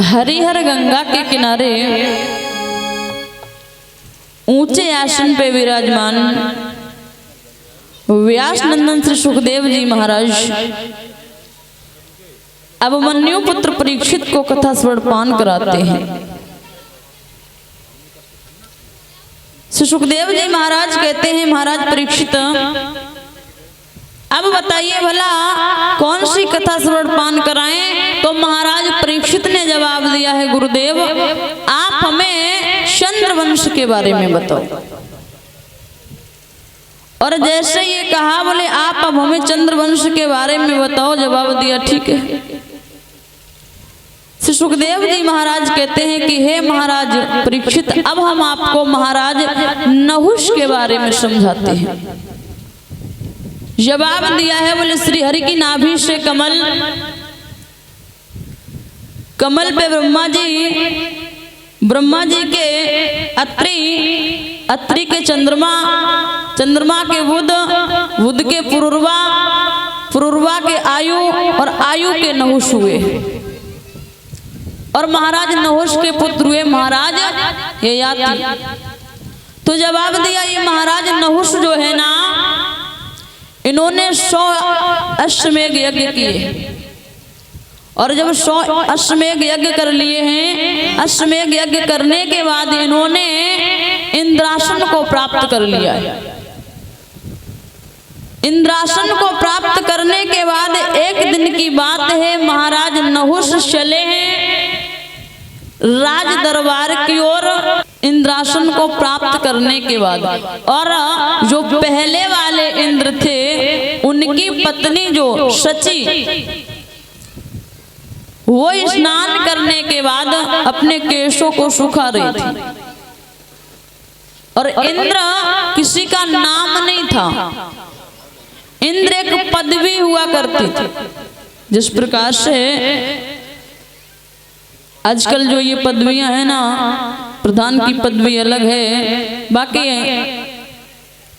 हरिहर गंगा के किनारे ऊंचे आसन पे विराजमान व्यास नंदन श्री सुखदेव जी महाराज अभिमन्यु पुत्र परीक्षित को कथा स्वर्णपान कराते हैं। श्री सुखदेव जी महाराज कहते हैं, महाराज परीक्षित अब बताइए भला कौन सी कथा स्वर्णपान कराएं। तो महाराज परीक्षित ने जवाब दिया है, गुरुदेव आप हमें चंद्रवंश के बारे में बताओ। और जैसे ये कहा, बोले आप अब हमें चंद्रवंश के बारे में बताओ। जवाब दिया, ठीक है। श्री सुखदेव जी महाराज कहते हैं कि हे महाराज परीक्षित, अब हम आपको महाराज नहुष के बारे में समझाते हैं। जवाब दिया है, बोले श्री हरि की नाभि से कमल, कमल पे ब्रह्मा जी के अत्रि, अत्रि के चंद्रमा, चंद्रमा के बुध, बुध के पुरुरवा, पुरुरवा के आयु और आयु के नहुष हुए। और महाराज नहुष के पुत्र हुए महाराज ययाति। तो जवाब दिया, ये महाराज नहुष जो है ना, इन्होंने 100 अश्वमेध यज्ञ किए। और जब 100 अश्वमेध यज्ञ कर लिए हैं, अश्वमेध यज्ञ करने के बाद इन्होंने इंद्रासन को प्राप्त कर लिया है। इंद्रासन को प्राप्त करने के बाद एक दिन की बात है, महाराज नहुष चले हैं राज दरबार की ओर इंद्रासन को प्राप्त करने के बाद। और जो पहले वाले इंद्र थे, उनकी पत्नी जो शची, वो स्नान करने के बाद अपने केशों को सुखा रही थी। और इंद्र किसी का नाम नहीं था, इंद्र एक पदवी हुआ करती थी। जिस प्रकार से आजकल जो ये पदवियां हैं ना, प्रधान की पदवी अलग है, बाकी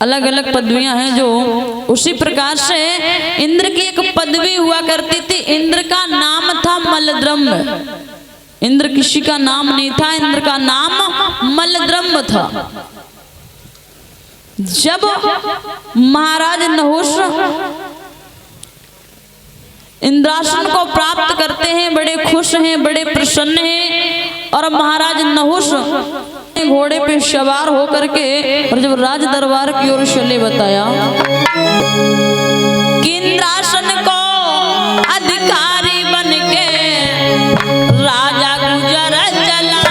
अलग अलग पदवियां हैं जो, उसी प्रकार से इंद्र की एक पदवी हुआ करती थी। इंद्र का नाम था मलद्रम्भ। इंद्र किसी का नाम नहीं था, इंद्र का नाम मलद्रम्भ था। जब महाराज नहुष इंद्रासन को प्राप्त करते हैं, बड़े खुश हैं, बड़े प्रसन्न हैं। और महाराज नहुष घोड़े पे सवार होकर के, और जब राज दरबार की ओर चले, बताया कि इंद्रासन को अधिकारी बन के राजा गुजर चला।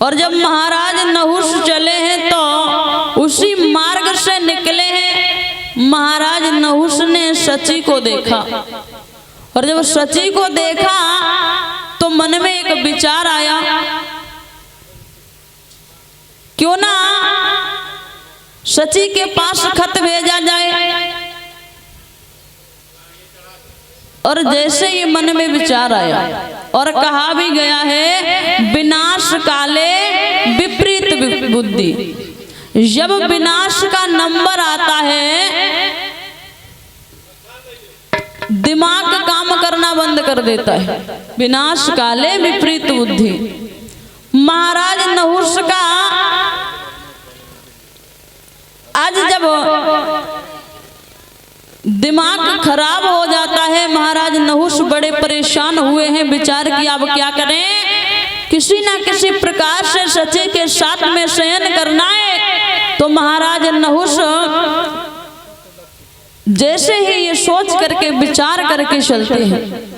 और जब महाराज नहुष चले हैं तो उसी मार्ग से निकले हैं। महाराज नहुष ने शची को देखा, और जब शची को देखा तो मन में एक विचार आया, क्यों ना शची के पास खत भेजा जाए। और जैसे ये मन में विचार आया, और कहा भी गया है विनाश काले विपरीत बुद्धि, जब विनाश का नंबर आता है दिमाग काम करना बंद कर देता है। विनाश काले विपरीत बुद्धि। महाराज नहुष का आज जब दिमाग खराब हो जाता है, महाराज नहुष बड़े परेशान हुए हैं। विचार किया अब क्या करें, किसी ना किसी प्रकार से शची के साथ में शयन करना है। तो महाराज नहुष जैसे ही ये सोच करके विचार करके चलते हैं,